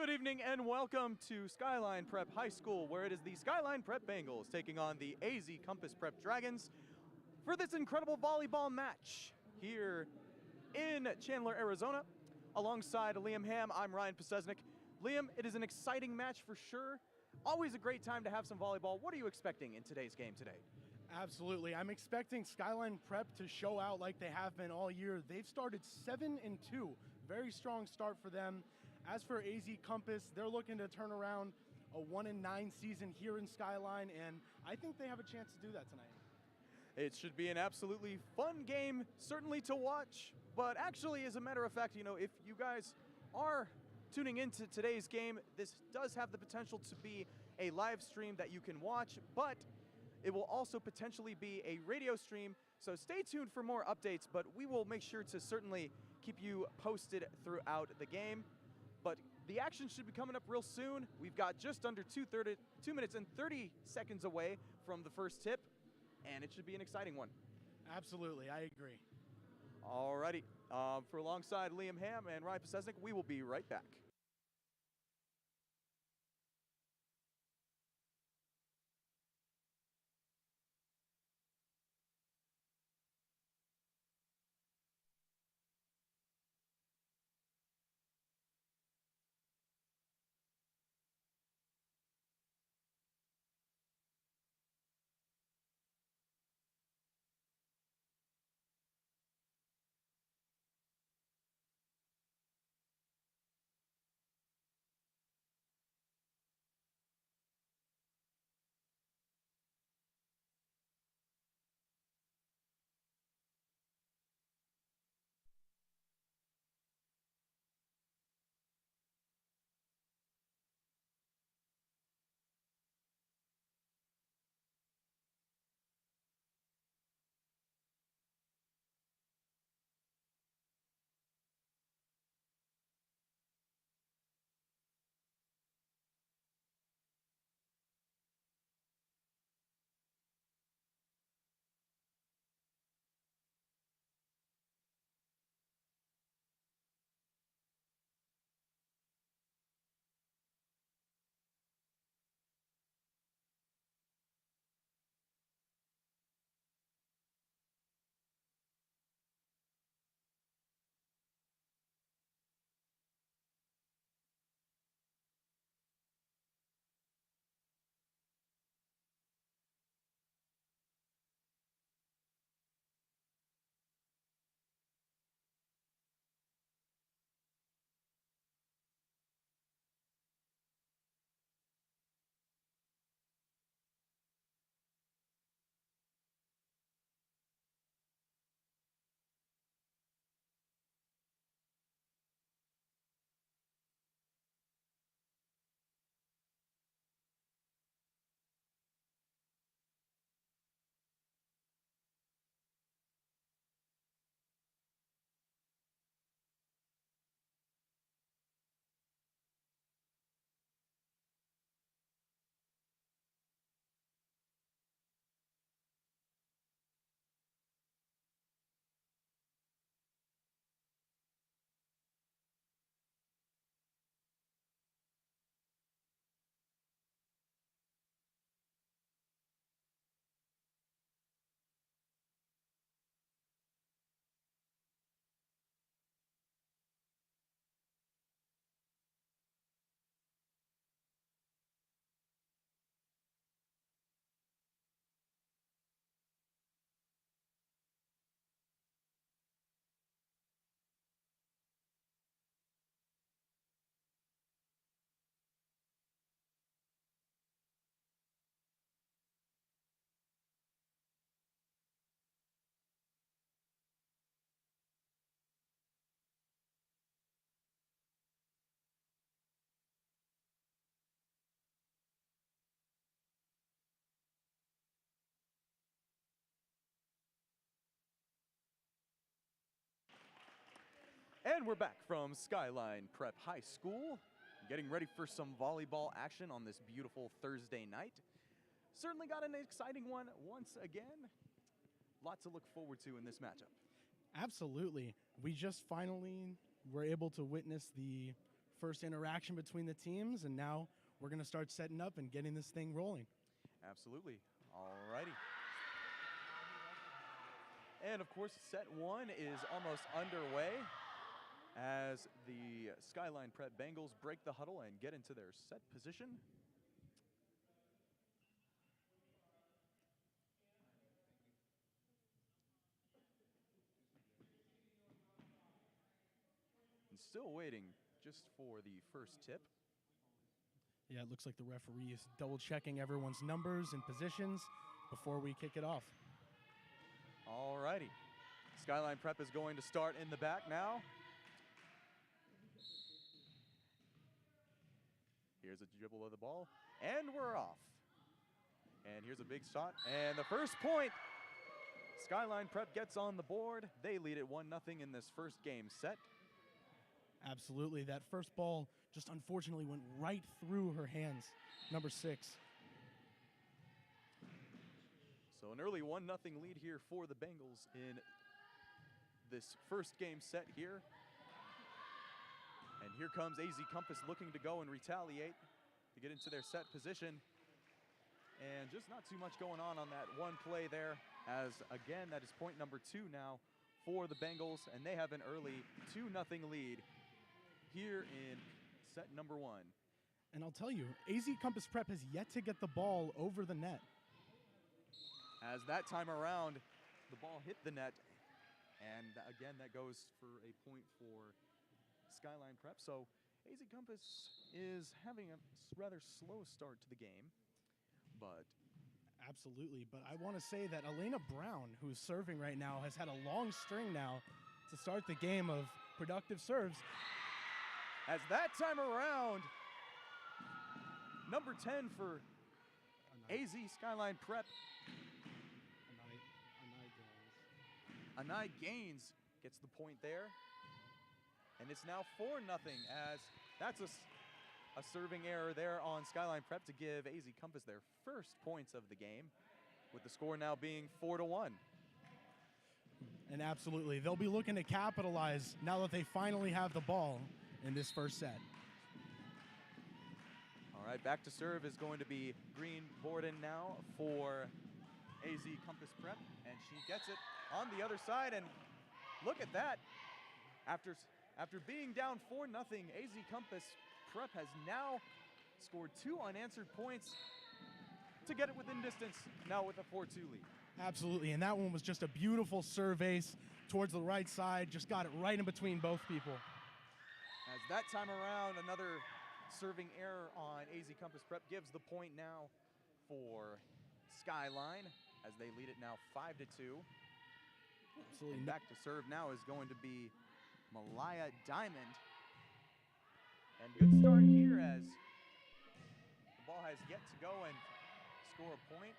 Good evening and welcome to Skyline Prep High School, where it is the Skyline Prep Bengals taking on the AZ Compass Prep Dragons for this incredible volleyball match here in Chandler, Arizona. Alongside Liam Ham, I'm Ryan Posesnik. Liam, it is an exciting match for sure. Always a great time to have some volleyball. What are you expecting in today's game today? Absolutely. I'm expecting Skyline Prep to show out like they have been all year. They've started 7-2. Very strong start for them. As for AZ Compass, they're looking to turn around a 1-9 season here in Skyline, and I think they have a chance to do that tonight. It should be an absolutely fun game, certainly to watch. But actually, as a matter of fact, if you guys are tuning into today's game, this does have the potential to be a live stream that you can watch, but it will also potentially be a radio stream, so stay tuned for more updates, but we will make sure to certainly keep you posted throughout the game. But the action should be coming up real soon. We've got just under 2 minutes and 30 seconds away from the first tip, and it should be an exciting one. Absolutely, I agree. Alrighty, for alongside Liam Ham and Ryan Posesnik, we will be right back. And we're back from Skyline Prep High School, getting ready for some volleyball action on this beautiful Thursday night. Certainly got an exciting one once again. Lots to look forward to in this matchup. Absolutely. We just finally were able to witness the first interaction between the teams, and now we're going to start setting up and getting this thing rolling. Absolutely. All righty. And of course, set one is almost underway as the Skyline Prep Bengals break the huddle and get into their set position. And still waiting just for the first tip. Yeah, it looks like the referee is double checking everyone's numbers and positions before we kick it off. All righty. Skyline Prep is going to start in the back now. Here's a dribble of the ball, and we're off. And here's a big shot, and the first point. Skyline Prep gets on the board. They lead it 1-0 in this first game set. Absolutely. That first ball just unfortunately went right through her hands, number 6. So an early 1-0 lead here for the Bengals in this first game set here. And here comes AZ Compass looking to go and retaliate to get into their set position. And just not too much going on that one play there, as again, that is point number 2 now for the Bengals, and they have an early 2-0 lead here in set number 1. And I'll tell you, AZ Compass Prep has yet to get the ball over the net. As that time around, the ball hit the net, and again, that goes for a point for Skyline Prep. So AZ Compass is having a rather slow start to the game, but absolutely. But I want to say that Elena Brown, who's serving right now, has had a long string now to start the game of productive serves. As that time around, number 10 for AZ Skyline Prep, Anai Gaines gets the point there. And it's now 4-0, as that's a serving error there on Skyline Prep to give AZ Compass their first points of the game, with the score now being 4-1. And absolutely, they'll be looking to capitalize now that they finally have the ball in this first set. All right, back to serve is going to be Green Borden now for AZ Compass Prep, and she gets it on the other side, and look at that. After being down 4-0, AZ Compass Prep has now scored 2 unanswered points to get it within distance, now with a 4-2 lead. Absolutely, and that one was just a beautiful serve ace towards the right side, just got it right in between both people. As that time around, another serving error on AZ Compass Prep gives the point now for Skyline, as they lead it now 5-2. Absolutely. And back to serve now is going to be Malaya Diamond. And good start here, as the ball has yet to go and score a point.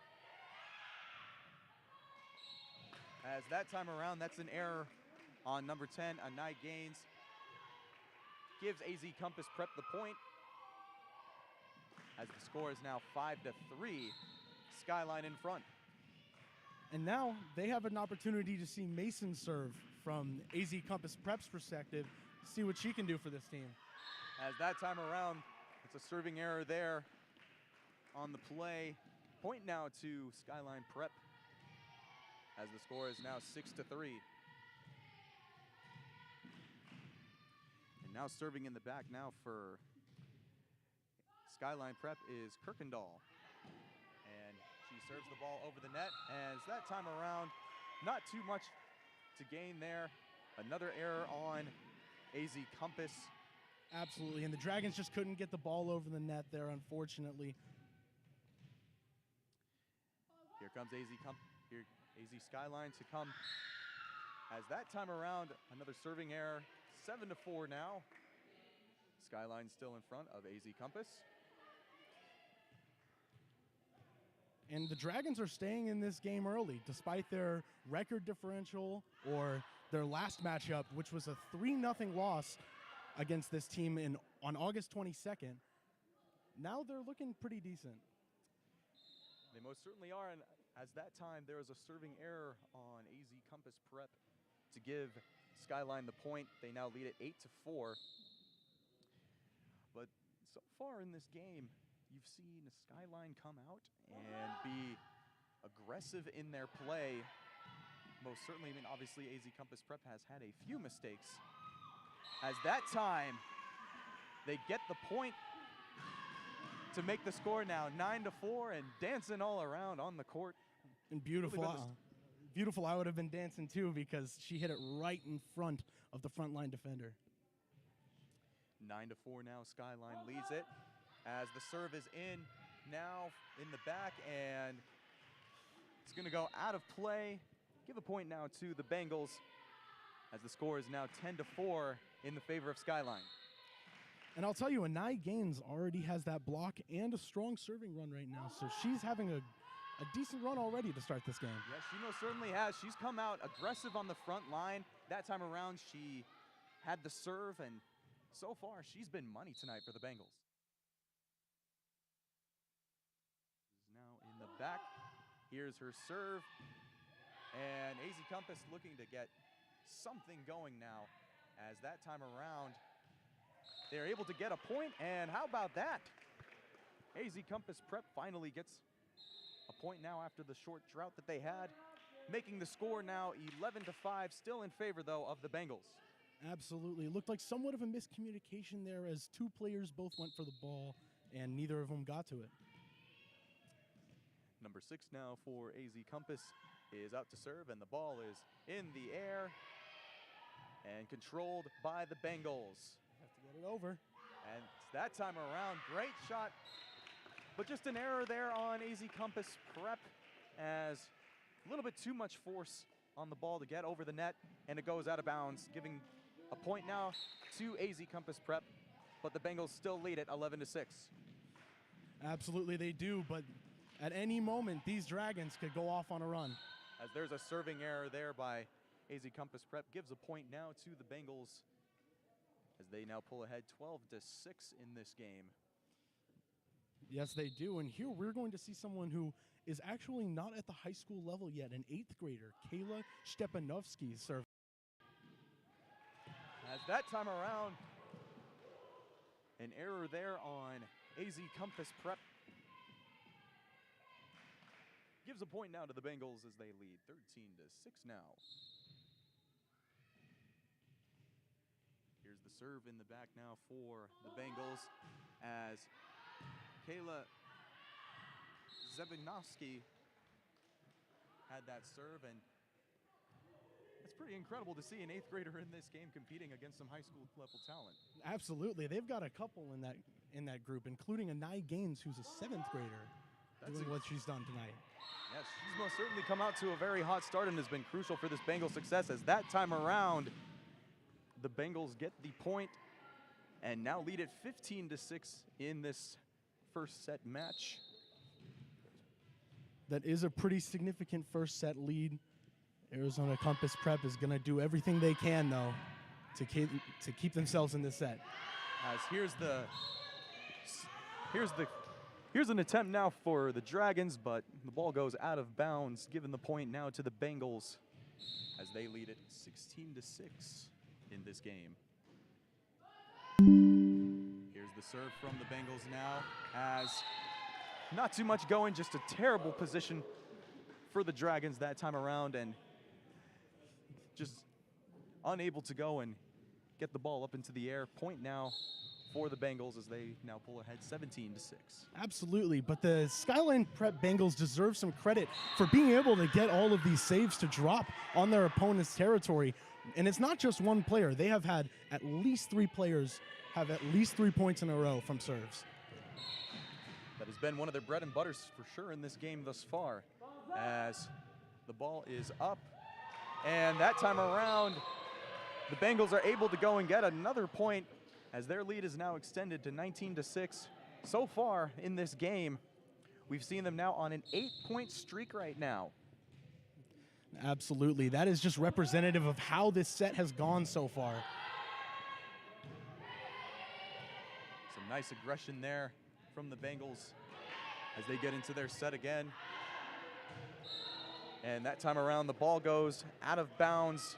As that time around, that's an error on number 10, Anai Gaines. Gives AZ Compass Prep the point, as the score is now 5-3, Skyline in front. And now they have an opportunity to see Mason serve from AZ Compass Prep's perspective, see what she can do for this team. As that time around, it's a serving error there on the play. Point now to Skyline Prep, as the score is now 6-3. And now serving in the back now for Skyline Prep is Kirkendall. And she serves the ball over the net, as that time around, not too much to gain there. Another error on AZ Compass. Absolutely, and the Dragons just couldn't get the ball over the net there, unfortunately. Here comes AZ Skyline to come. As that time around, another serving error, 7-4 now. Skyline still in front of AZ Compass. And the Dragons are staying in this game early, despite their record differential or their last matchup, which was a 3-0 loss against this team on August 22nd. Now they're looking pretty decent. They most certainly are, and as that time, there was a serving error on AZ Compass Prep to give Skyline the point. They now lead it 8-4. So far in this game, you've seen Skyline come out and be aggressive in their play. Most certainly, I mean, obviously AZ Compass Prep has had a few mistakes. As that time, they get the point to make the score now 9-4 and dancing all around on the court. And beautiful, beautiful. I would have been dancing too because she hit it right in front of the front line defender. 9-4 now, Skyline leads it as the serve is in now in the back, and it's going to go out of play. Give a point now to the Bengals as the score is now 10-4 in the favor of Skyline. And I'll tell you, Anai Gaines already has that block and a strong serving run right now, so she's having a decent run already to start this game. Yes, she most certainly has. She's come out aggressive on the front line. That time around, she had the serve, and so far, she's been money tonight for the Bengals. Now in the back, here's her serve. And AZ Compass looking to get something going now, as that time around, they're able to get a point, and how about that? AZ Compass Prep finally gets a point now after the short drought that they had, making the score now 11-5, still in favor, though, of the Bengals. Absolutely. Looked like somewhat of a miscommunication there as two players both went for the ball, and neither of them got to it. Number 6 now for AZ Compass is out to serve, and the ball is in the air and controlled by the Bengals. Have to get it over. And that time around, great shot, but just an error there on AZ Compass Prep, as a little bit too much force on the ball to get over the net, and it goes out of bounds, giving a point now to AZ Compass Prep, but the Bengals still lead it 11-6. Absolutely they do, but at any moment, these Dragons could go off on a run. As there's a serving error there by AZ Compass Prep, gives a point now to the Bengals as they now pull ahead 12-6 in this game. Yes, they do, and here we're going to see someone who is actually not at the high school level yet, an 8th grader, Kayla Stepanovsky, serve. As that time around, an error there on AZ Compass Prep. Gives a point now to the Bengals as they lead 13-6 now. Here's the serve in the back now for the Bengals as Kayla Zebinovsky had that serve, and it's pretty incredible to see an 8th grader in this game competing against some high school level talent. Absolutely, they've got a couple in that group, including Anai Gaines, who's a 7th grader, doing what she's done tonight. Yes, she's most certainly come out to a very hot start and has been crucial for this Bengals success, as that time around, the Bengals get the point and now lead it 15-6 in this first set match. That is a pretty significant first set lead. Arizona Compass Prep is going to do everything they can, though, to keep themselves in this set. As here's an attempt now for the Dragons, but the ball goes out of bounds, giving the point now to the Bengals as they lead it 16-6 in this game. Here's the serve from the Bengals now, as not too much going, just a terrible position for the Dragons that time around, and just unable to go and get the ball up into the air. Point now for the Bengals as they now pull ahead 17-6. Absolutely, but the Skyline Prep Bengals deserve some credit for being able to get all of these saves to drop on their opponent's territory. And it's not just one player. They have had at least 3 players have at least 3 points in a row from serves. That has been one of their bread and butters for sure in this game thus far, as the ball is up. And that time around, the Bengals are able to go and get another point, as their lead is now extended to 19-6. So far in this game, we've seen them now on an 8-point streak right now. Absolutely. That is just representative of how this set has gone so far. Some nice aggression there from the Bengals as they get into their set again. And that time around, the ball goes out of bounds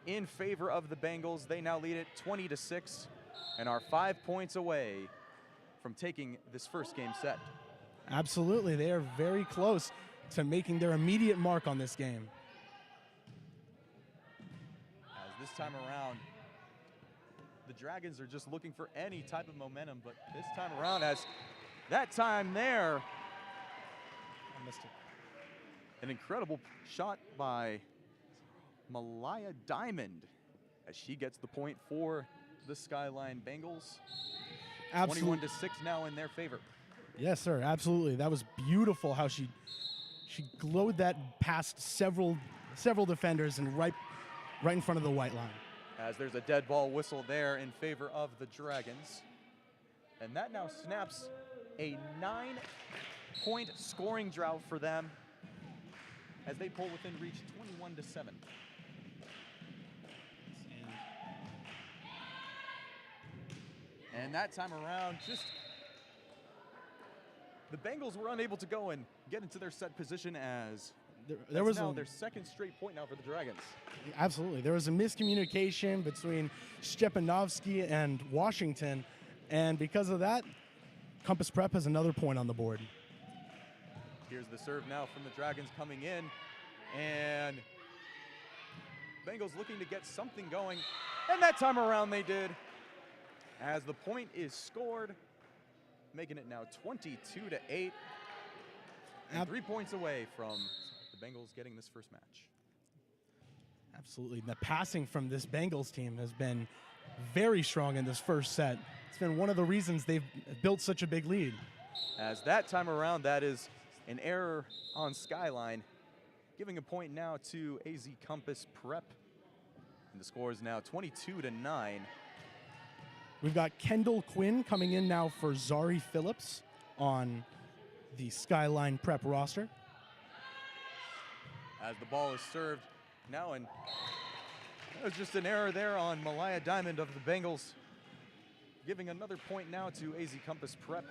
in favor of the Bengals. They now lead it 20-6 and are 5 points away from taking this first game set. Absolutely. They are very close to making their immediate mark on this game. As this time around, the Dragons are just looking for any type of momentum, but this time around, as that time there, I missed it. an incredible shot by Malaya Diamond as she gets the point for the Skyline Bengals. 21-6 now in their favor. Yes, sir. Absolutely. That was beautiful how she glowed that past several defenders and right in front of the white line. As there's a dead ball whistle there in favor of the Dragons. And that now snaps a 9-point scoring drought for them as they pull within reach 21-7. And that time around, just the Bengals were unable to go and get into their set position as there was now their second straight point now for the Dragons. Absolutely. There was a miscommunication between Stepanovsky and Washington, and because of that, Compass Prep has another point on the board. Here's the serve now from the Dragons coming in, and Bengals looking to get something going, and that time around they did, as the point is scored, making it now 22-8, and 3 points away from the Bengals getting this first match. Absolutely. The passing from this Bengals team has been very strong in this first set. It's been one of the reasons they've built such a big lead. As that time around, that is an error on Skyline, giving a point now to AZ Compass Prep. And the score is now 22-9. We've got Kendall Quinn coming in now for Zari Phillips on the Skyline Prep roster. As the ball is served now, and that was just an error there on Malaya Diamond of the Bengals, giving another point now to AZ Compass Prep.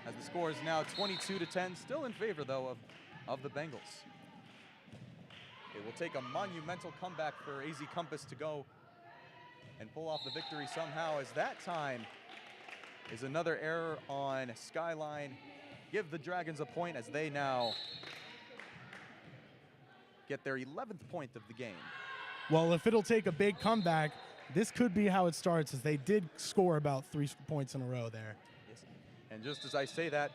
As the score is now 22-10, still in favor though of the Bengals. It will take a monumental comeback for AZ Compass to go and pull off the victory somehow, as that time is another error on Skyline. Give the Dragons a point as they now get their 11th point of the game. Well, if it'll take a big comeback, this could be how it starts, as they did score about 3 points in a row there. Yes. And just as I say that,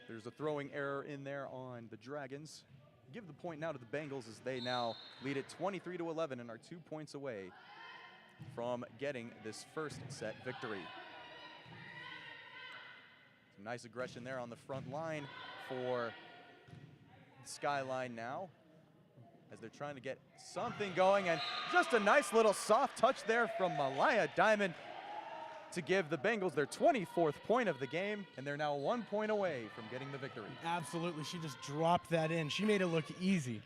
there's a throwing error in there on the Dragons. Give the point now to the Bengals as they now lead it 23-11 and are 2 points away from getting this first set victory. Some nice aggression there on the front line for Skyline now, as they're trying to get something going, and just a nice little soft touch there from Malaya Diamond to give the Bengals their 24th point of the game, and they're now 1 point away from getting the victory. Absolutely, she just dropped that in. She made it look easy.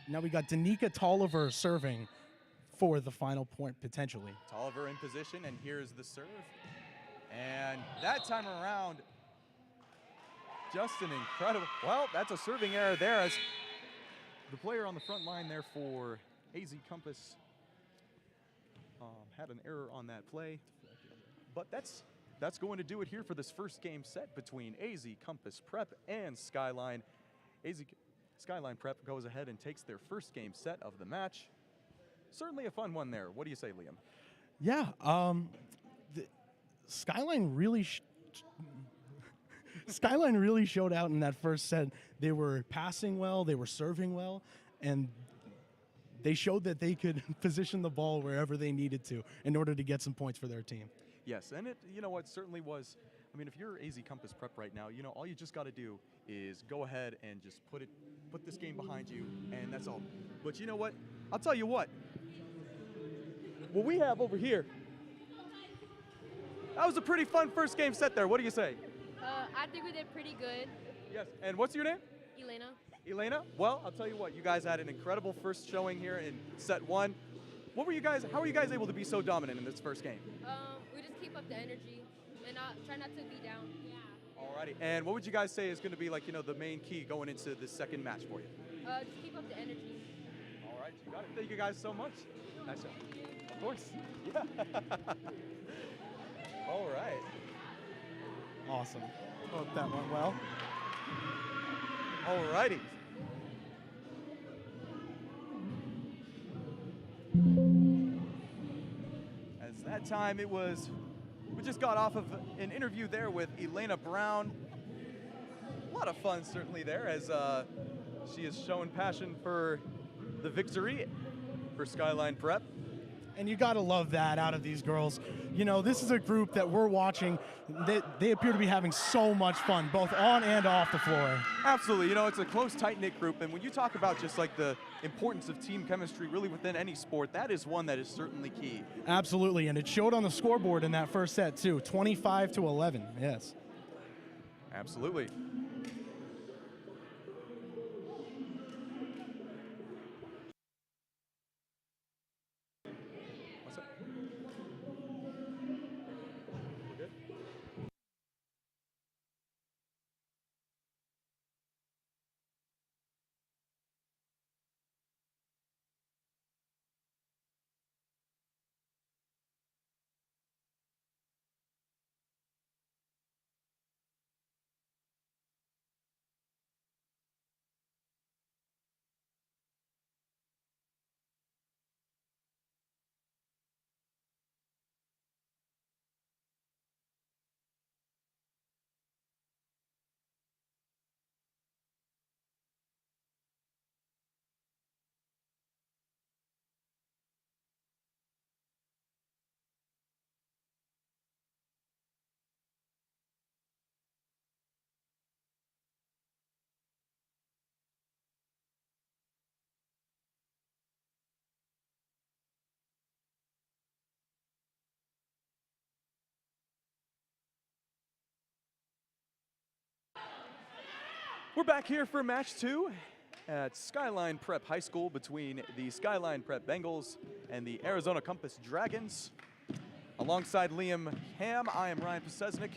Now we got Danica Tolliver serving for the final point, potentially. Tolliver in position, and here's the serve. And that time around, just an incredible, well, that's a serving error there, as the player on the front line there for AZ Compass had an error on that play. But that's going to do it here for this first game set between AZ Compass Prep and Skyline. Skyline Prep goes ahead and takes their first game set of the match. Certainly a fun one there. What do you say, Liam? Yeah, the Skyline really Skyline really showed out in that first set. They were passing well, they were serving well, and they showed that they could position the ball wherever they needed to in order to get some points for their team. Yes, and it, you know what, certainly was. I mean, if you're AZ Compass Prep right now, you know, all you just got to do is go ahead and just put this game behind you, and that's all. But you know what? I'll tell you what we have over here, that was a pretty fun first game set there. What do you say? I think we did pretty good. Yes, and what's your name? Elena. Elena? Well, I'll tell you what, you guys had an incredible first showing here in set one. How were you guys able to be so dominant in this first game? We just keep up the energy and try not to be down. Yeah. Alrighty, and what would you guys say is going to be, like, you know, the main key going into this second match for you? Just keep up the energy. All right, you got it. Thank you guys so much. Nice job. Of course. Yeah. All right. Awesome. Hope that went well. All righty. As that time we just got off of an interview there with Elena Brown. A lot of fun certainly there as she has shown passion for the victory for Skyline Prep. And you got to love that out of these girls. You know, this is a group that we're watching. They appear to be having so much fun, both on and off the floor. Absolutely. You know, it's a close, tight-knit group. And when you talk about just like the importance of team chemistry really within any sport, that is one that is certainly key. Absolutely. And it showed on the scoreboard in that first set, too. 25-11. Yes. Absolutely. We're back here for match 2 at Skyline Prep High School between the Skyline Prep Bengals and the Arizona Compass Dragons. Alongside Liam Ham, I am Ryan Posesnik.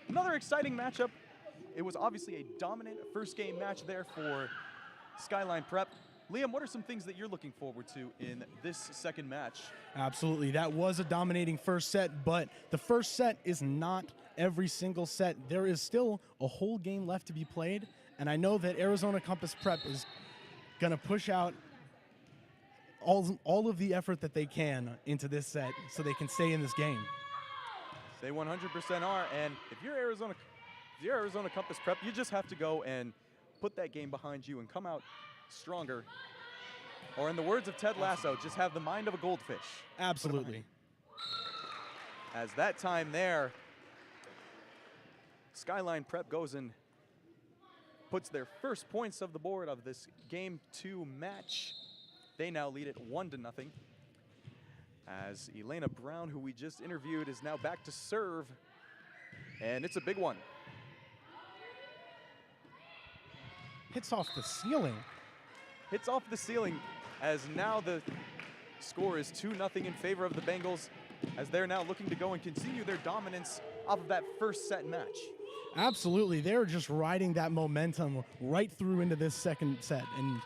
Another exciting matchup. It was obviously a dominant first game match there for Skyline Prep. Liam, what are some things that you're looking forward to in this second match? Absolutely. That was a dominating first set, but the first set is not every single set. There is still a whole game left to be played, and I know that Arizona Compass Prep is going to push out all of the effort that they can into this set so they can stay in this game. They 100% are, and if you're Arizona Compass Prep, you just have to go and put that game behind you and come out stronger. Or in the words of Ted Lasso, just have the mind of a goldfish. Absolutely. As that time there, Skyline Prep goes and puts their first points of the board of this Game 2 match. They now lead it 1-0. As Elena Brown, who we just interviewed, is now back to serve. And it's a big one. Hits off the ceiling. Hits off the ceiling as now the score is 2-0 in favor of the Bengals as they're now looking to go and continue their dominance off of that first set match. Absolutely. They're just riding that momentum right through into this second set, and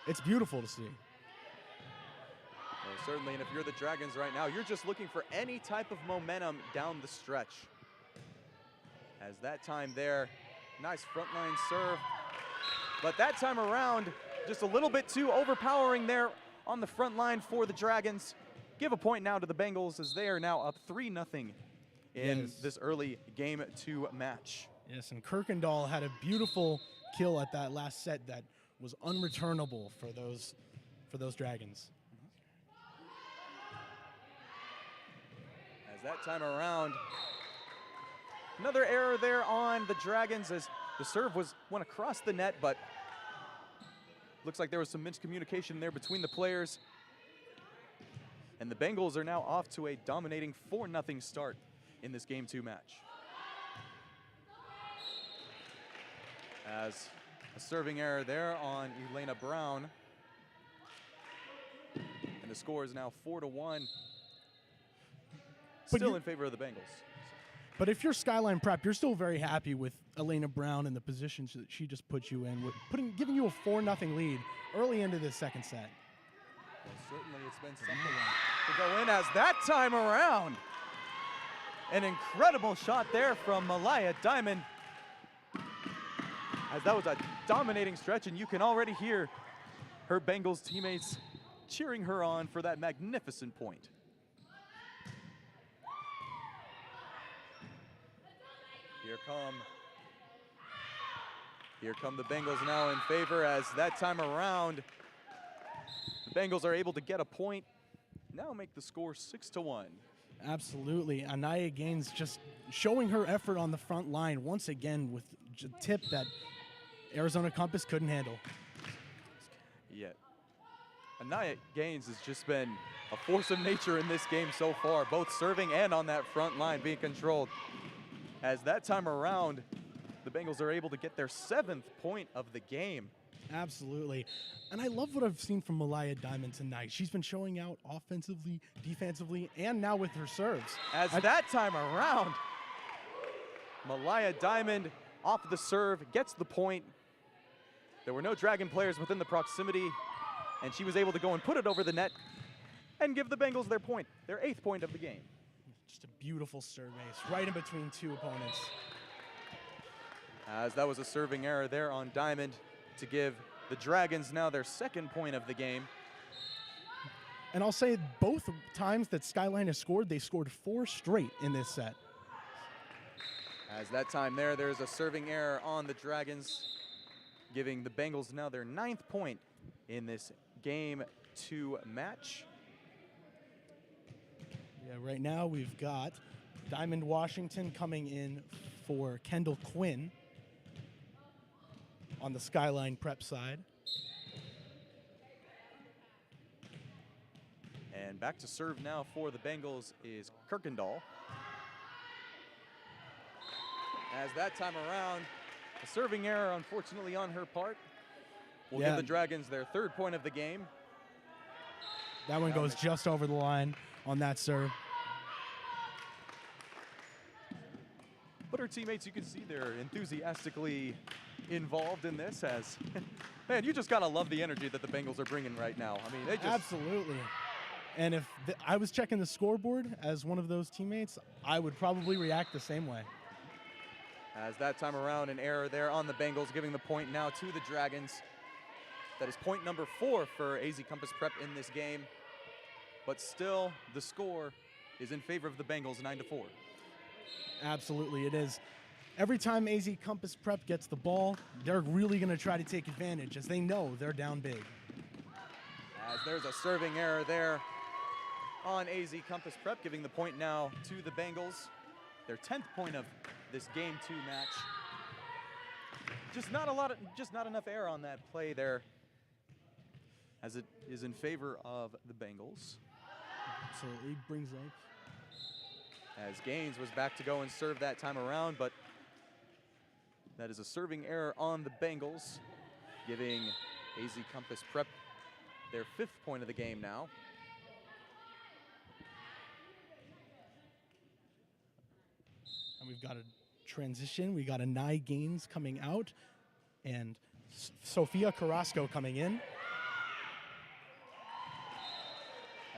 it's beautiful to see. Well, certainly, and if you're the Dragons right now, you're just looking for any type of momentum down the stretch. As that time there, nice frontline serve. But that time around, just a little bit too overpowering there on the front line for the Dragons. Give a point now to the Bengals as they are now up 3-0 in this early Game 2 match. Yes, and Kirkendall had a beautiful kill at that last set that was unreturnable for those Dragons. As that time around, another error there on the Dragons as the serve went across the net, but looks like there was some miscommunication there between the players. And the Bengals are now off to a dominating 4-0 start in this Game 2 match. As a serving error there on Elena Brown. And the score is now 4-1. Still in favor of the Bengals. But if you're Skyline Prep, you're still very happy with Elena Brown and the position that she just put you in, with giving you a 4-0 lead early into this second set. Well, certainly it's been something to go in as that time around. An incredible shot there from Malaya Diamond, as that was a dominating stretch, and you can already hear her Bengals teammates cheering her on for that magnificent point. Here come the Bengals now in favor, as that time around, the Bengals are able to get a point, now make the score 6-1. Absolutely. Anaya Gaines just showing her effort on the front line once again with a tip that Arizona Compass couldn't handle. Yet. Anaya Gaines has just been a force of nature in this game so far, both serving and on that front line being controlled. As that time around, the Bengals are able to get their 7th point of the game. Absolutely. And I love what I've seen from Malaya Diamond tonight. She's been showing out offensively, defensively, and now with her serves. As that time around, Malaya Diamond off the serve gets the point. There were no Dragon players within the proximity, and she was able to go and put it over the net and give the Bengals their point, their 8th point of the game. Just a beautiful serve ace, right in between two opponents. As that was a serving error there on Diamond to give the Dragons now their 2nd point of the game. And I'll say both times that Skyline has scored, they scored 4 straight in this set. As that time there's a serving error on the Dragons, giving the Bengals now their 9th point in this Game 2 match. Yeah, right now we've got Diamond Washington coming in for Kendall Quinn on the Skyline Prep side. And back to serve now for the Bengals is Kirkendall. As that time around, a serving error unfortunately on her part will give the Dragons their 3rd point of the game. That one goes just over the line on that serve. But her teammates, you can see they're enthusiastically involved in this, as, man, you just gotta love the energy that the Bengals are bringing right now. I mean, they just... Absolutely. And if I was checking the scoreboard as one of those teammates, I would probably react the same way. As that time around, an error there on the Bengals, giving the point now to the Dragons. That is point number 4 for AZ Compass Prep in this game. But still, the score is in favor of the Bengals, 9-4. Absolutely, it is. Every time AZ Compass Prep gets the ball, they're really going to try to take advantage, as they know they're down big. As there's a serving error there on AZ Compass Prep, giving the point now to the Bengals. Their 10th point of this Game 2 match. Just not enough air on that play there, as it is in favor of the Bengals. Absolutely, brings up. As Gaines was back to go and serve that time around, but that is a serving error on the Bengals, giving AZ Compass Prep their 5th point of the game now. And we've got a transition. We got a Nye Gaines coming out and Sophia Carrasco coming in.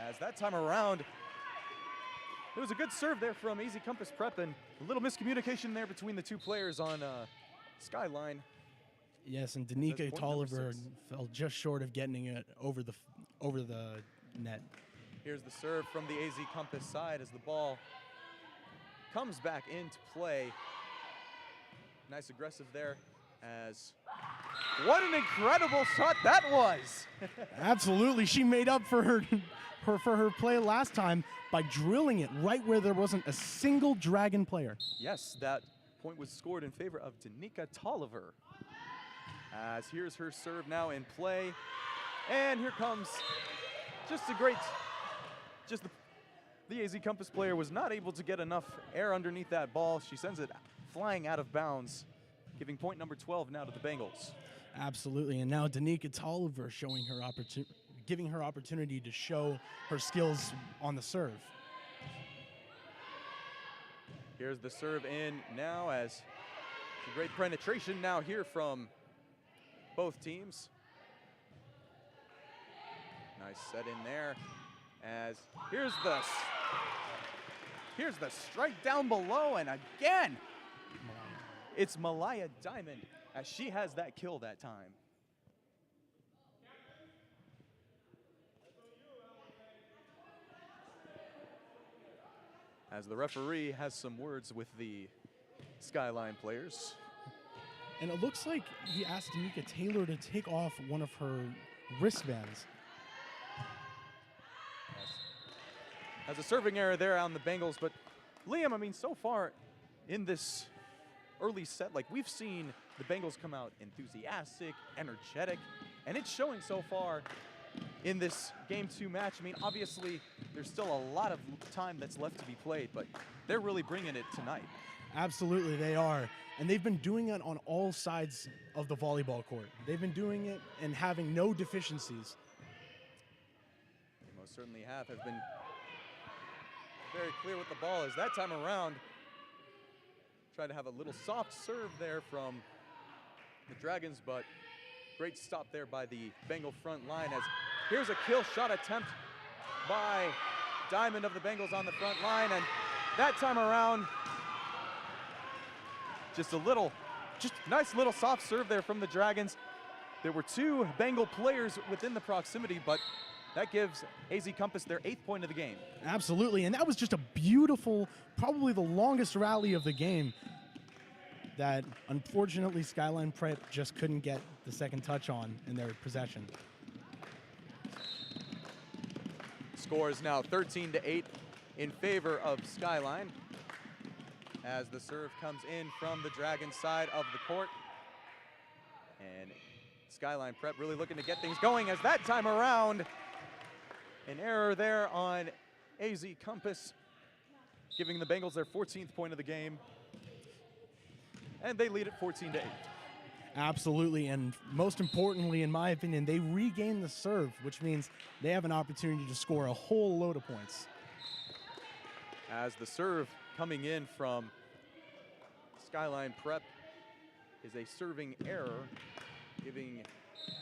As that time around, it was a good serve there from AZ Compass Prep, and a little miscommunication there between the two players on Skyline. Yes, and Danica Tolliver fell just short of getting it over the net. Here's the serve from the AZ Compass side as the ball comes back into play. Nice aggressive there, as what an incredible shot that was. Absolutely, she made up for her play last time by drilling it right where there wasn't a single Dragon player. Yes, that point was scored in favor of Danica Tolliver. As here's her serve now in play, and here comes the AZ Compass player was not able to get enough air underneath that ball. She sends it flying out of bounds, giving point number 12 now to the Bengals. Absolutely, and now Danica Tolliver giving her opportunity to show her skills on the serve. Here's the serve in now, as great penetration now here from both teams. Nice set in there, as here's the Here's the strike down below, and again, it's Malaya Diamond as she has that kill that time. As the referee has some words with the Skyline players. And it looks like he asked Danica Taylor to take off one of her wristbands. Has a serving error there on the Bengals, but Liam, I mean, so far in this early set, like we've seen the Bengals come out enthusiastic, energetic, and it's showing so far in this Game 2 match. I mean, obviously, there's still a lot of time that's left to be played, but they're really bringing it tonight. Absolutely, they are. And they've been doing it on all sides of the volleyball court. They've been doing it and having no deficiencies. They most certainly have been very clear with the ball as that time around tried to have a little soft serve there from the Dragons, but great stop there by the Bengal front line as here's a kill shot attempt by Diamond of the Bengals on the front line, and that time around just nice little soft serve there from the Dragons. There were two Bengal players within the proximity, but that gives AZ Compass their 8th point of the game. Absolutely, and that was just a beautiful, probably the longest rally of the game that unfortunately Skyline Prep just couldn't get the second touch on in their possession. Score is now 13-8 in favor of Skyline as the serve comes in from the Dragon side of the court. And Skyline Prep really looking to get things going as that time around an error there on AZ Compass, giving the Bengals their 14th point of the game. And they lead at 14-8. Absolutely, and most importantly, in my opinion, they regain the serve, which means they have an opportunity to score a whole load of points. As the serve coming in from Skyline Prep is a serving error, giving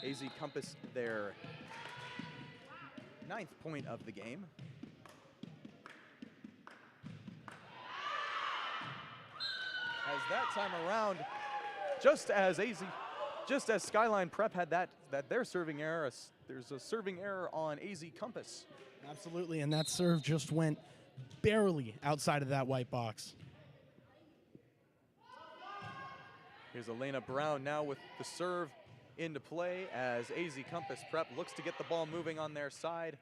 AZ Compass their 9th point of the game. As that time around, just as Skyline Prep had their serving error, there's a serving error on AZ Compass. Absolutely, and that serve just went barely outside of that white box. Here's Elena Brown now with the serve into play as AZ Compass Prep looks to get the ball moving on their side.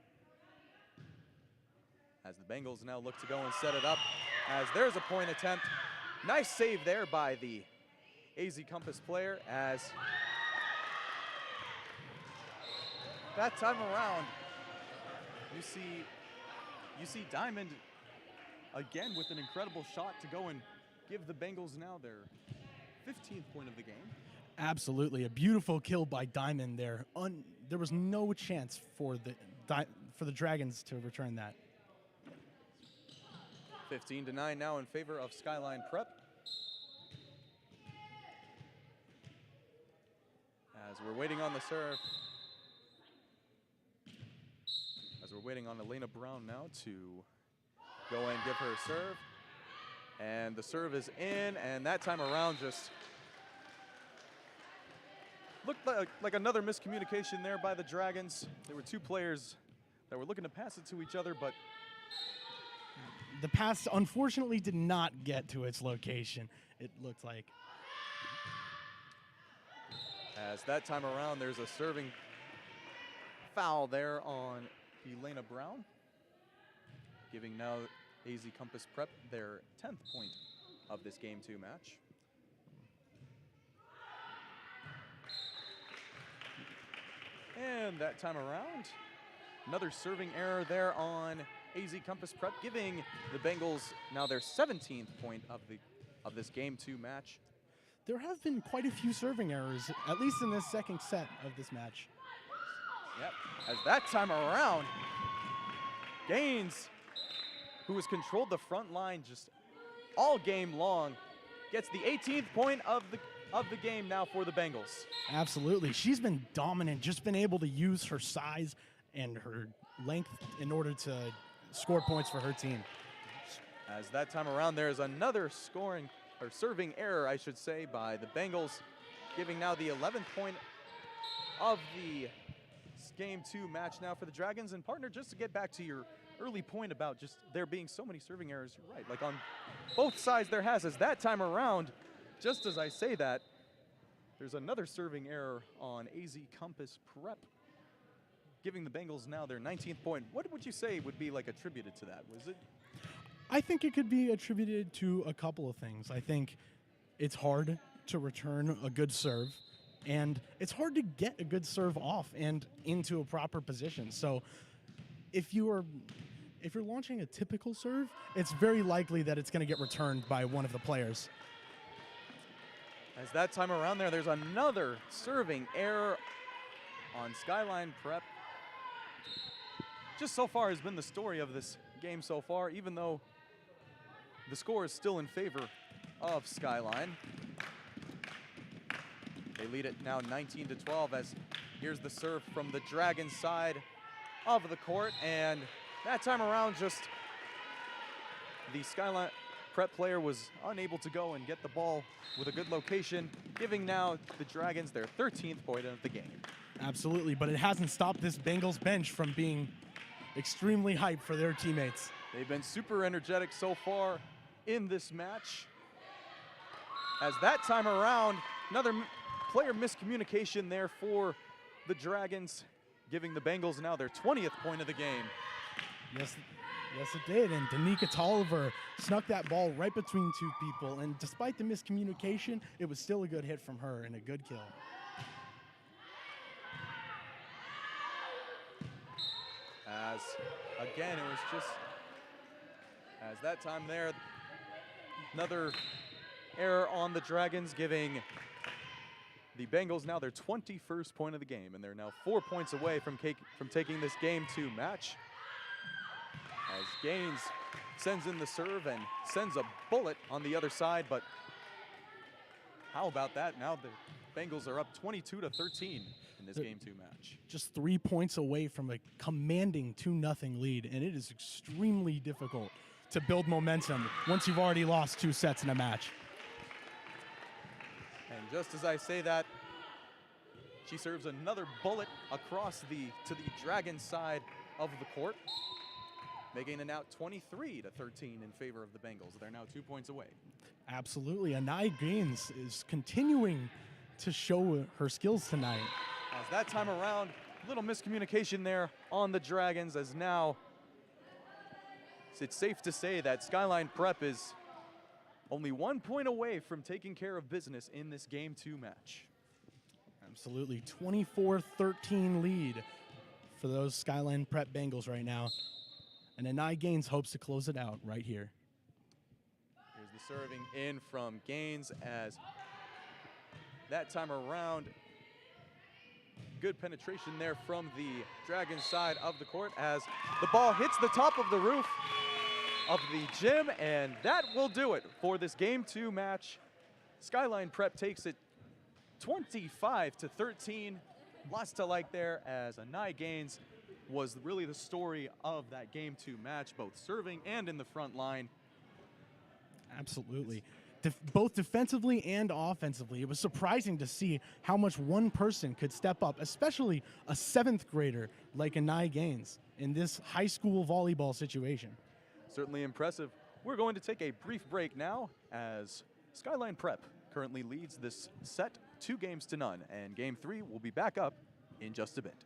As the Bengals now look to go and set it up, as there's a point attempt. Nice save there by the AZ Compass player as that time around you see Diamond again with an incredible shot to go and give the Bengals now their 15th point of the game. Absolutely, a beautiful kill by Diamond there. There was no chance for the Dragons to return that. 15-9 now in favor of Skyline Prep. As we're waiting on the serve. As we're waiting on Elena Brown now to go and give her a serve. And the serve is in, and that time around just looked like another miscommunication there by the Dragons. There were two players that were looking to pass it to each other, but the pass, unfortunately, did not get to its location, it looked like. As that time around, there's a serving foul there on Elena Brown, giving now AZ Compass Prep their 10th point of this Game 2 match. And that time around, another serving error there on AZ Compass Prep, giving the Bengals now their 17th point of this Game 2 match. There have been quite a few serving errors, at least in this second set of this match. Yep, as that time around, Gaines, who has controlled the front line just all game long, gets the 18th point of the game now for the Bengals. Absolutely, she's been dominant, just been able to use her size and her length in order to score points for her team. As that time around, there is another scoring, or serving error, I should say, by the Bengals, giving now the 11th point of the Game 2 match now for the Dragons. And partner, just to get back to your early point about just there being so many serving errors, you're right. Like on both sides there has, as that time around, just as I say that, there's another serving error on AZ Compass Prep, giving the Bengals now their 19th point. What would you say would be like attributed to that? Was it? I think it could be attributed to a couple of things. I think it's hard to return a good serve, and it's hard to get a good serve off and into a proper position. So if you're launching a typical serve, it's very likely that it's going to get returned by one of the players. As that time around there's another serving error on Skyline Prep. Just so far has been the story of this game so far, even though the score is still in favor of Skyline. They lead it now 19-12 as here's the serve from the Dragons side of the court, and that time around just the Skyline Prep player was unable to go and get the ball with a good location, giving now the Dragons their 13th point of the game. Absolutely, but it hasn't stopped this Bengals bench from being extremely hyped for their teammates. They've been super energetic so far in this match. As that time around, another player miscommunication there for the Dragons, giving the Bengals now their 20th point of the game. Yes, it did, and Danica Tolliver snuck that ball right between two people, and despite the miscommunication, it was still a good hit from her and a good kill. As, again, it was just, as that time there, another error on the Dragons, giving the Bengals now their 21st point of the game, and they're now 4 points away from taking this Game 2 match. As Gaines sends in the serve and sends a bullet on the other side, but how about that? Now the Bengals are up 22-13 in this Game 2 match. Just 3 points away from a commanding 2-0 lead, and it is extremely difficult to build momentum once you've already lost 2 sets in a match. And just as I say that, she serves another bullet across to the Dragon side of the court, making it now 23-13 in favor of the Bengals. They're now 2 points away. Absolutely. Anai Gaines is continuing to show her skills tonight. As that time around, a little miscommunication there on the Dragons, as now it's safe to say that Skyline Prep is only 1 point away from taking care of business in this Game 2 match. Absolutely. 24-13 lead for those Skyline Prep Bengals right now. And Anai Gaines hopes to close it out right here. Here's the serving in from Gaines, as that time around, good penetration there from the Dragon side of the court as the ball hits the top of the roof of the gym, and that will do it for this Game 2 match. Skyline Prep takes it 25-13. Lots to like there, as Anai Gaines was really the story of that Game 2 match, both serving and in the front line. Absolutely. Both defensively and offensively. It was surprising to see how much one person could step up, especially a 7th grader like Anai Gaines in this high school volleyball situation. Certainly impressive. We're going to take a brief break now, as Skyline Prep currently leads this set 2-0, and Game 3 will be back up in just a bit.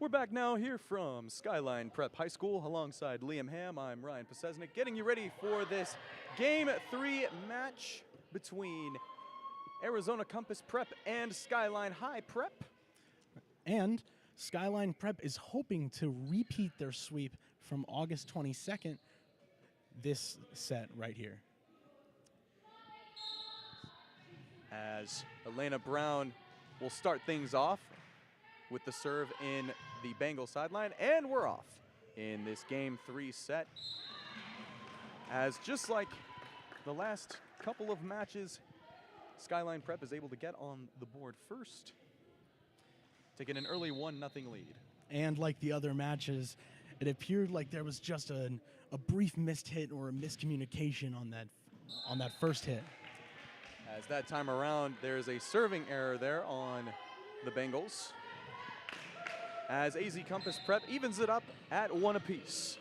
We're back now here from Skyline Prep High School alongside Liam Ham. I'm Ryan Posesnik, getting you ready for this Game 3 match between Arizona Compass Prep and Skyline High Prep. And Skyline Prep is hoping to repeat their sweep from August 22nd, this set right here. As Elena Brown will start things off with the serve in the Bengal sideline, and we're off in this Game 3 set. As just like the last couple of matches, Skyline Prep is able to get on the board first, taking an early 1-0 lead. And like the other matches, it appeared like there was just a brief missed hit or a miscommunication on that first hit. As that time around, there's a serving error there on the Bengals, as AZ Compass Prep evens it up at 1 apiece.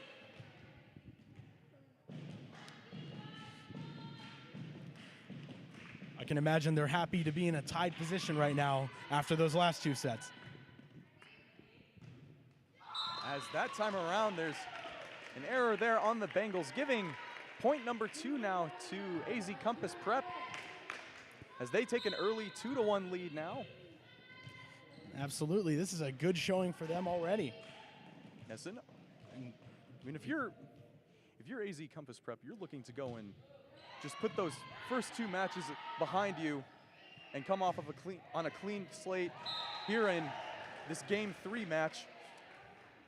I can imagine they're happy to be in a tied position right now after those last two sets. As that time around, there's an error there on the Bengals, giving point number 2 now to AZ Compass Prep, as they take an early 2-1 lead now. Absolutely, this is a good showing for them already. Yes, and I mean, if you're AZ Compass Prep, you're looking to go and just put those first 2 matches behind you and come off of a clean slate here in this Game 3 match.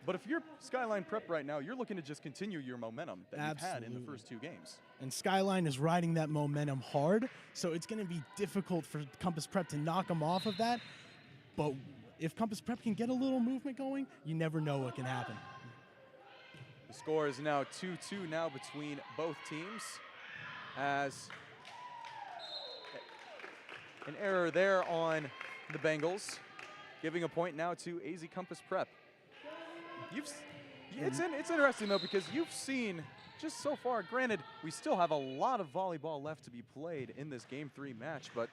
But if you're Skyline Prep right now, you're looking to just continue your momentum that you've had in the first 2 games. And Skyline is riding that momentum hard, so it's going to be difficult for Compass Prep to knock them off of that. But if Compass Prep can get a little movement going, you never know what can happen. The score is now 2-2 now between both teams, as an error there on the Bengals, giving a point now to AZ Compass Prep. It's interesting though, because you've seen just so far, granted we still have a lot of volleyball left to be played in this Game 3 match, but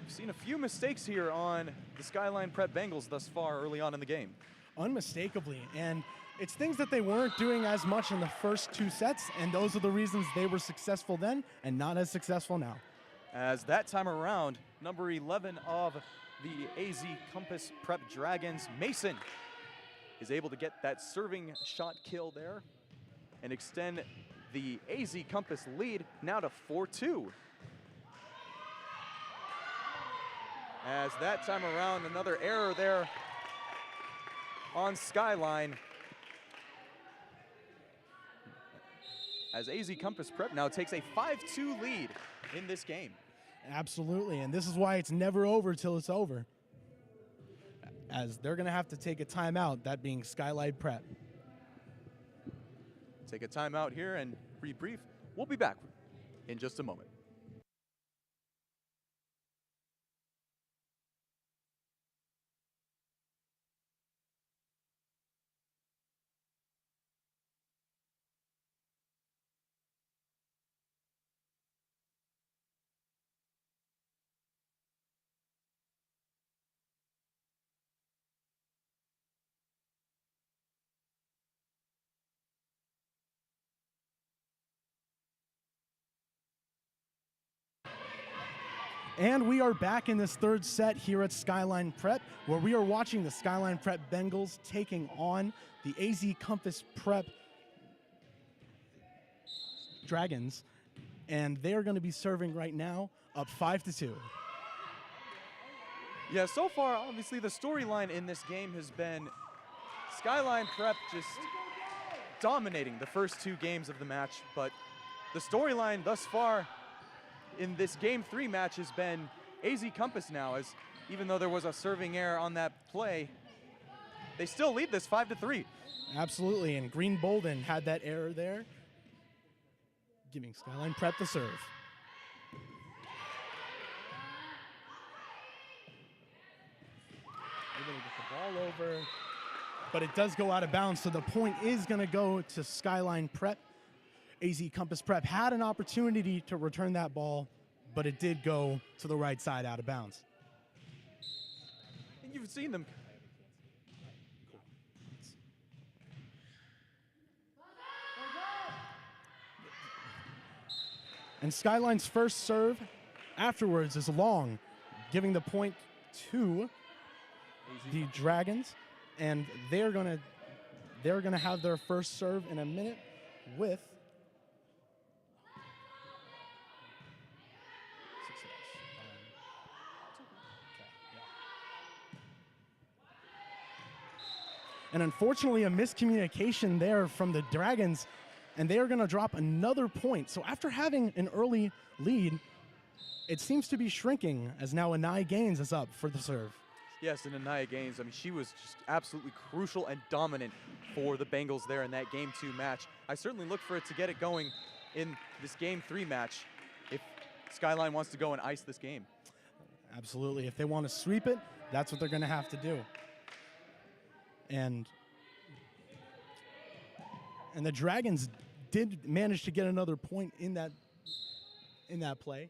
we've seen a few mistakes here on the Skyline Prep Bengals thus far early on in the game. Unmistakably, and it's things that they weren't doing as much in the first 2 sets, and those are the reasons they were successful then and not as successful now. As that time around, number 11 of the AZ Compass Prep Dragons, Mason, is able to get that serving shot kill there and extend the AZ Compass lead now to 4-2. As that time around, another error there on Skyline, as AZ Compass Prep now takes a 5-2 lead in this game. Absolutely, and this is why it's never over till it's over, as they're going to have to take a timeout, that being Skyline Prep. Take a timeout here and rebrief. We'll be back in just a moment. And we are back in this 3rd set here at Skyline Prep, where we are watching the Skyline Prep Bengals taking on the AZ Compass Prep Dragons. And they are going to be serving right now up 5-2. Yeah, so far, obviously, the storyline in this game has been Skyline Prep just dominating the first 2 games of the match, but the storyline thus far in this Game 3 match has been AZ Compass now, as even though there was a serving error on that play, they still lead this 5-3. Absolutely, and Green Bolden had that error there, giving Skyline Prep the serve. Able to get the ball over, but it does go out of bounds, so the point is going to go to Skyline Prep. AZ Compass Prep had an opportunity to return that ball, but it did go to the right side out of bounds. And you've seen them. And Skyline's first serve afterwards is long, giving the point to the Dragons, and they're gonna have their first serve in a minute with and unfortunately a miscommunication there from the Dragons, and they are going to drop another point. So after having an early lead, it seems to be shrinking as now Anaya Gaines is up for the serve. Yes, and Anaya Gaines, I mean, she was just absolutely crucial and dominant for the Bengals there in that Game 2 match. I certainly look for it to get it going in this Game 3 match if Skyline wants to go and ice this game. Absolutely. If they want to sweep it, that's what they're going to have to do. And the Dragons did manage to get another point in that play.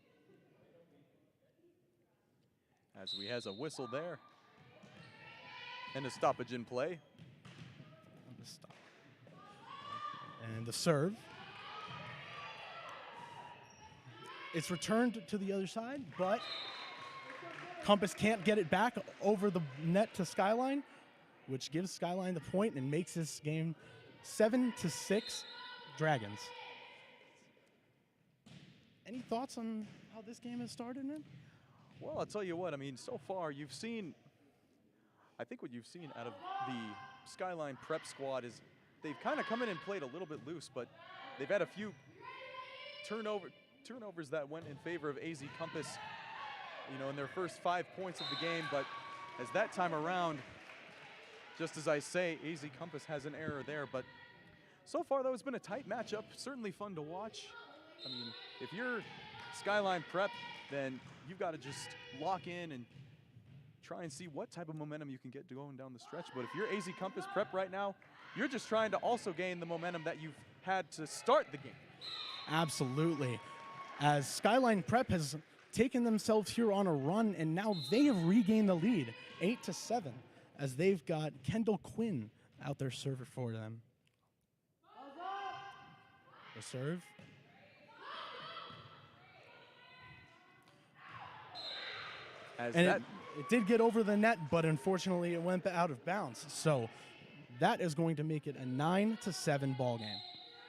As we has a whistle there. And a stoppage in play. And the serve. It's returned to the other side, but Compass can't get it back over the net to Skyline, which gives Skyline the point and makes this game 7-6 Dragons. Any thoughts on how this game has started, man? Well, I'll tell you what, I mean, so far you've seen, I think what you've seen out of the Skyline Prep squad is they've kind of come in and played a little bit loose, but they've had a few turnovers that went in favor of AZ Compass, you know, in their first 5 points of the game. But as that time around, just as I say, AZ Compass has an error there. But so far, though, it's been a tight matchup. Certainly fun to watch. I mean, if you're Skyline Prep, then you've got to just lock in and try and see what type of momentum you can get going down the stretch. But if you're AZ Compass Prep right now, you're just trying to also gain the momentum that you've had to start the game. Absolutely. As Skyline Prep has taken themselves here on a run, and now they have regained the lead, 8-7, as they've got Kendall Quinn out there serving for them. The serve. It did get over the net, but unfortunately it went out of bounds. So that is going to make it a 9-7 ball game.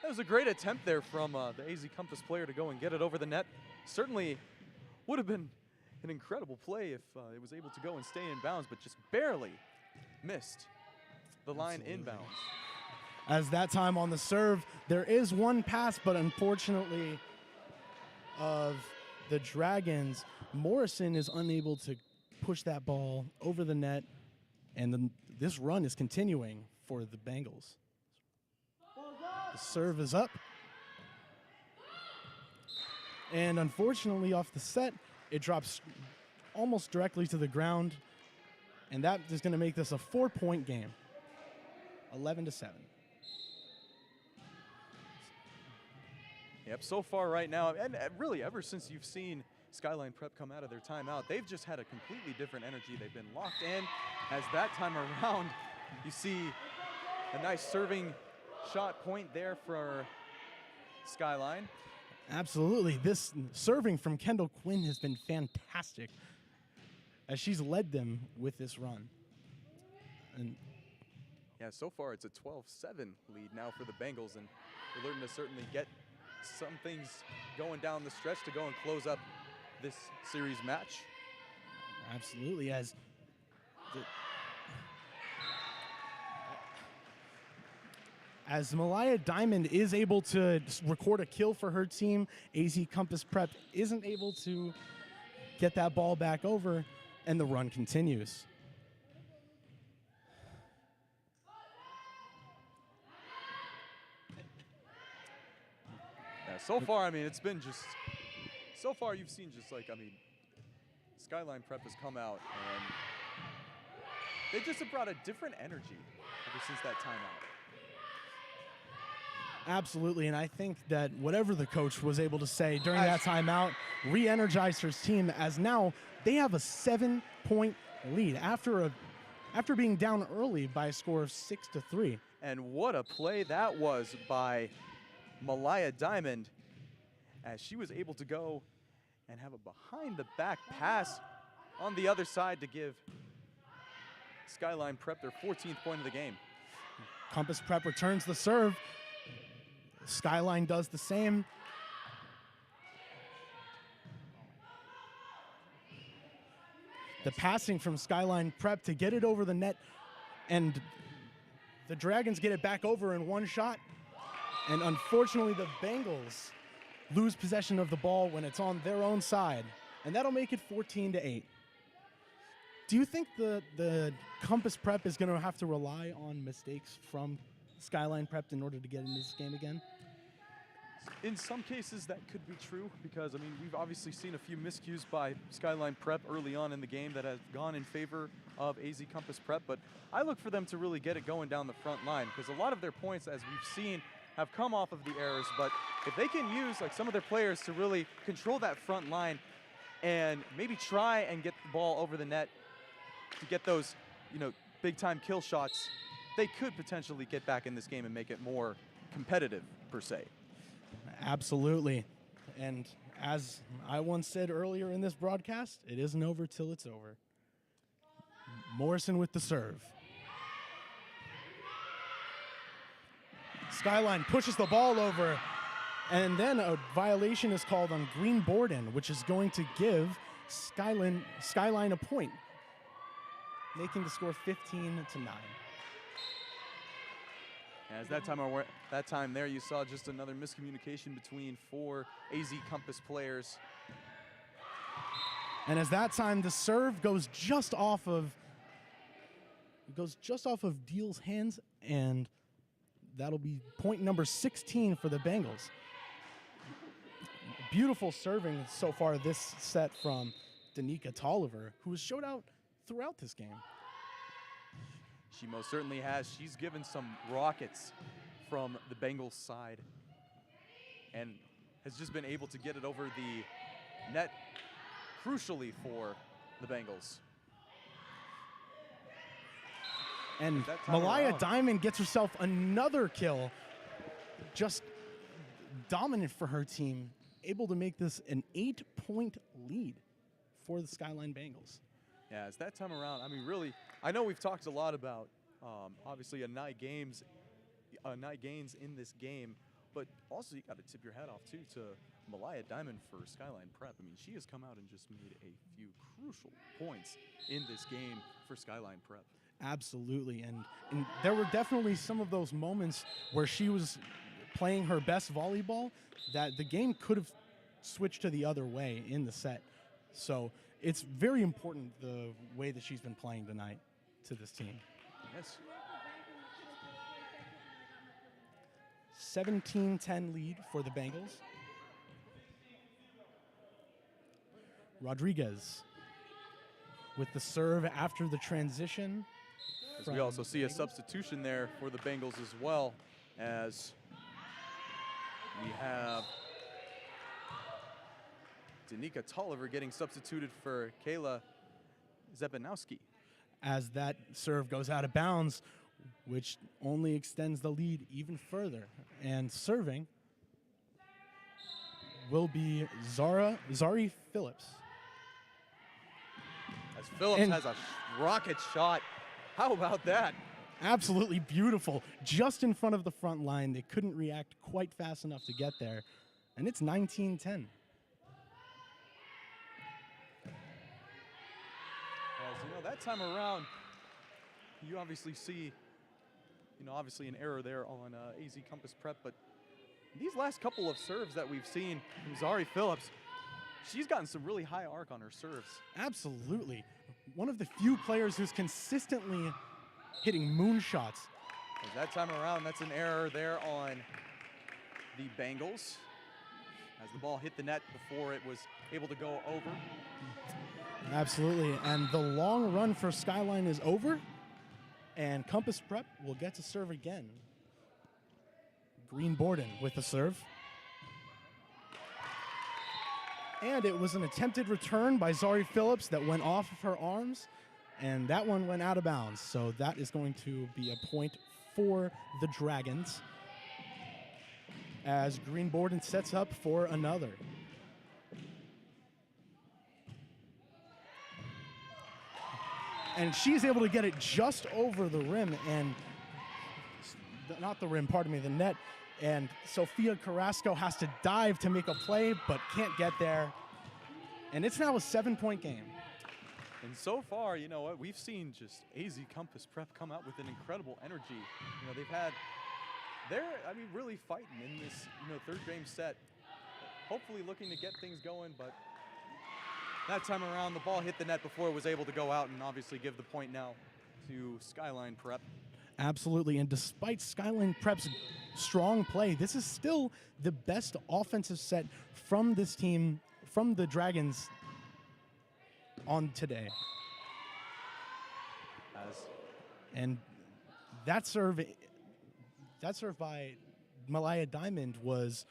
That was a great attempt there from the AZ Compass player to go and get it over the net. Certainly would have been an incredible play if it was able to go and stay in bounds, but just barely missed the line inbounds. As that time on the serve, there is one pass, but unfortunately of the Dragons, Morrison is unable to push that ball over the net, and this run is continuing for the Bengals. The serve is up. And unfortunately, off the set, it drops almost directly to the ground, and that is going to make this a 4-point game, 11-7. Yep, so far right now, and really ever since you've seen Skyline Prep come out of their timeout, they've just had a completely different energy. They've been locked in. As that time around, you see a nice serving shot point there for Skyline. Absolutely. This serving from Kendall Quinn has been fantastic as she's led them with this run. And yeah, so far it's a 12-7 lead now for the Bengals, and we're looking to certainly get some things going down the stretch to go and close up this series match. Absolutely. As Malaya Diamond is able to record a kill for her team, AZ Compass Prep isn't able to get that ball back over, and the run continues. Yeah, so far, I mean, it's been just, so far you've seen just like, I mean, Skyline Prep has come out and they just have brought a different energy ever since that timeout. Absolutely, and I think that whatever the coach was able to say during that timeout re-energized her team, as now they have a 7-point lead after being down early by a score of 6-3. And what a play that was by Malaya Diamond, as she was able to go and have a behind-the-back pass on the other side to give Skyline Prep their 14th point of the game. Compass Prep returns the serve. Skyline does the same. The passing from Skyline Prep to get it over the net, and the Dragons get it back over in one shot. And unfortunately, the Bengals lose possession of the ball when it's on their own side, and that'll make it 14-8. Do you think the Compass Prep is going to have to rely on mistakes from Skyline Prep in order to get in this game again? In some cases, that could be true because, I mean, we've obviously seen a few miscues by Skyline Prep early on in the game that has gone in favor of AZ Compass Prep, but I look for them to really get it going down the front line because a lot of their points, as we've seen, have come off of the errors, but if they can use like some of their players to really control that front line and maybe try and get the ball over the net to get those, big-time kill shots, they could potentially get back in this game and make it more competitive, per se. Absolutely. And as I once said earlier in this broadcast, it isn't over till it's over. Morrison with the serve. Skyline pushes the ball over, and then a violation is called on Green Borden, which is going to give Skyline a point, making the score 15-9. As that time there, you saw just another miscommunication between 4 AZ Compass players. And as that time, the serve goes just off of Deal's hands, and that'll be point number 16 for the Bengals. Beautiful serving so far this set from Danica Tolliver, who has showed out throughout this game. She most certainly has. She's given some rockets from the Bengals side and has just been able to get it over the net crucially for the Bengals. And Malaya Diamond gets herself another kill. Just dominant for her team, able to make this an 8-point lead for the Skyline Bengals. Yeah, as that time around, I mean, really, I know we've talked a lot about, obviously, a night gains in this game, but also you got to tip your hat off, too, to Malaya Diamond for Skyline Prep. I mean, she has come out and just made a few crucial points in this game for Skyline Prep. Absolutely, and there were definitely some of those moments where she was playing her best volleyball that the game could have switched to the other way in the set. So it's very important the way that she's been playing tonight to this team. Yes. 17-10 lead for the Bengals. Rodriguez with the serve after the transition. As we also see a substitution there for the Bengals as well, as we have Danica Tolliver getting substituted for Kayla Zebanowski. As that serve goes out of bounds, which only extends the lead even further. And serving will be Zari Phillips. As Phillips has a rocket shot. How about that? Absolutely beautiful. Just in front of the front line. They couldn't react quite fast enough to get there. And it's 19-10. As that time around, you obviously see, obviously an error there on AZ Compass Prep, but these last couple of serves that we've seen from Zari Phillips, she's gotten some really high arc on her serves. Absolutely. One of the few players who's consistently hitting moonshots. As that time around, that's an error there on the Bengals, as the ball hit the net before it was able to go over. Absolutely, and the long run for Skyline is over, and Compass Prep will get to serve again. Green Borden with the serve. And it was an attempted return by Zari Phillips that went off of her arms, and that one went out of bounds. So that is going to be a point for the Dragons. as Green Borden sets up for another. And she's able to get it just over the rim and not the rim, pardon me, the net. And Sophia Carrasco has to dive to make a play, but can't get there. And it's now a 7-point game. And so far, you know what, we've seen just AZ Compass Prep come out with an incredible energy. You know, they're really fighting in this, third game set. Hopefully looking to get things going, but that time around, the ball hit the net before it was able to go out, and obviously give the point now to Skyline Prep. Absolutely, and despite Skyline Prep's strong play, this is still the best offensive set from this team, from the Dragons on today. And that serve by Malaya Diamond was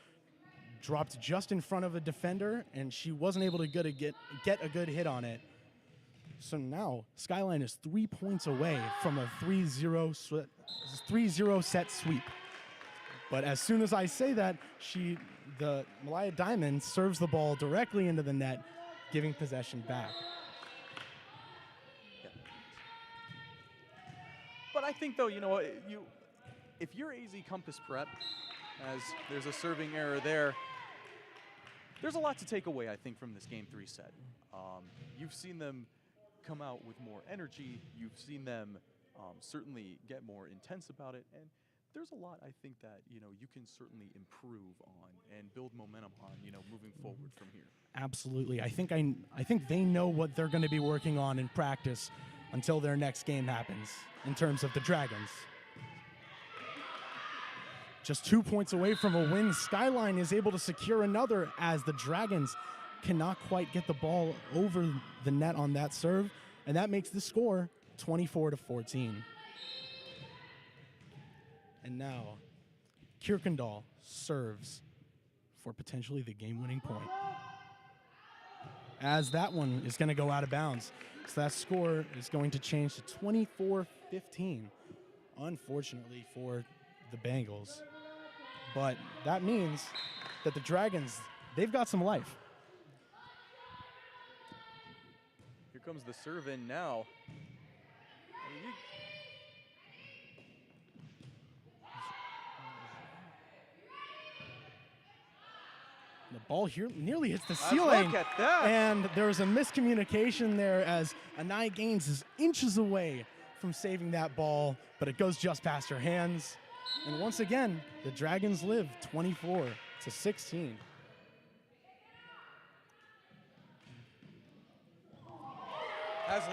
dropped just in front of a defender, and she wasn't able to get a good hit on it. So now Skyline is 3 points away from a 3-0 set sweep. But as soon as I say that, the Malaya Diamond serves the ball directly into the net, giving possession back. Yeah. But I think, though, if you're AZ Compass Prep, as there's a serving error there, there's a lot to take away, I think, from this Game 3 set. You've seen them come out with more energy. You've seen them certainly get more intense about it. And there's a lot, I think, that, you can certainly improve on and build momentum on, moving forward from here. Absolutely. I think they know what they're going to be working on in practice until their next game happens in terms of the Dragons. Just 2 points away from a win, Skyline is able to secure another as the Dragons cannot quite get the ball over the net on that serve, and that makes the score 24-14. And now, Kirkendall serves for potentially the game-winning point, as that one is going to go out of bounds. So that score is going to change to 24-15, unfortunately for the Bengals. But that means that the Dragons, they've got some life. Here comes the serve in now. The ball here nearly hits the ceiling. Look at that. And there's a miscommunication there as Anaya Gaines is inches away from saving that ball, but it goes just past her hands. And once again, the Dragons live 24-16.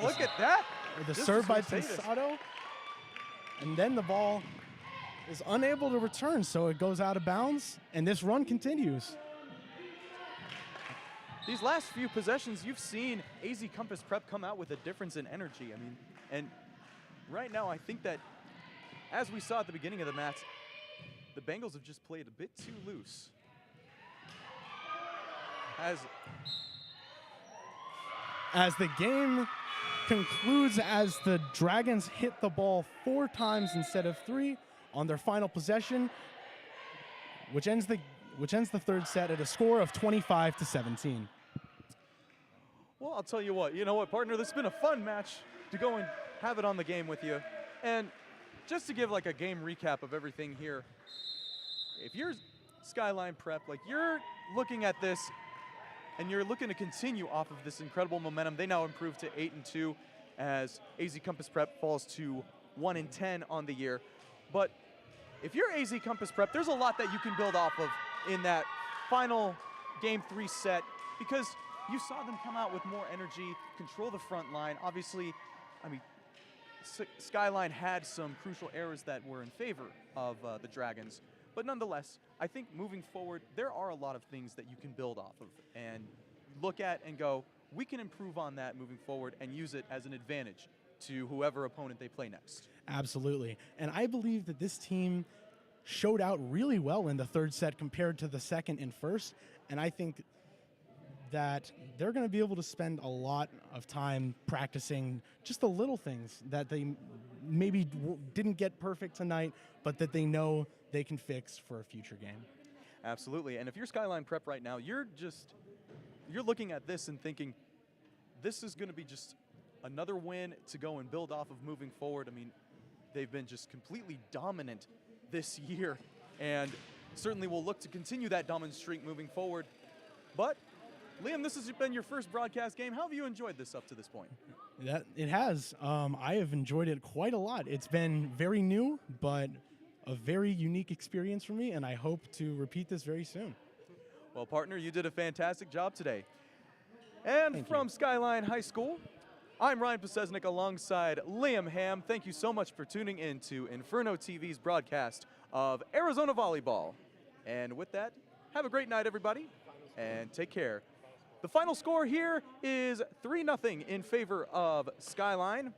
Look at that. The serve by Pensado. And then the ball is unable to return, so it goes out of bounds, and this run continues. These last few possessions, you've seen AZ Compass Prep come out with a difference in energy. And right now, I think that, as we saw at the beginning of the match, the Bengals have just played a bit too loose. As the game concludes, as the Dragons hit the ball 4 times instead of 3 on their final possession, which ends the third set at a score of 25-17. Well, I'll tell you what, partner, this has been a fun match to go and have it on the game with you. And just to give like a game recap of everything here, if you're Skyline Prep, you're looking at this and you're looking to continue off of this incredible momentum. They now improve to 8-2 as AZ Compass Prep falls to 1-10 on the year. But if you're AZ Compass Prep, there's a lot that you can build off of in that final Game 3 set, because you saw them come out with more energy, control the front line. Obviously, Skyline had some crucial errors that were in favor of the Dragons. But nonetheless, I think moving forward, there are a lot of things that you can build off of and look at and go, we can improve on that moving forward and use it as an advantage to whoever opponent they play next. Absolutely. And I believe that this team showed out really well in the third set compared to the second and first. And I think that they're going to be able to spend a lot of time practicing just the little things that they maybe didn't get perfect tonight, but that they know they can fix for a future game. Absolutely. And if you're Skyline Prep right now, you're looking at this and thinking, this is going to be just another win to go and build off of moving forward. I mean, they've been just completely dominant this year, and certainly will look to continue that dominant streak moving forward. But Liam, this has been your first broadcast game. How have you enjoyed this up to this point? It has. I have enjoyed it quite a lot. It's been very new, but a very unique experience for me, and I hope to repeat this very soon. Well, partner, you did a fantastic job today. And Thank from you. Skyline High School, I'm Ryan Posesnik alongside Liam Ham. Thank you so much for tuning in to Inferno TV's broadcast of Arizona Volleyball. And with that, have a great night, everybody, and take care. The final score here is 3-0 in favor of Skyline.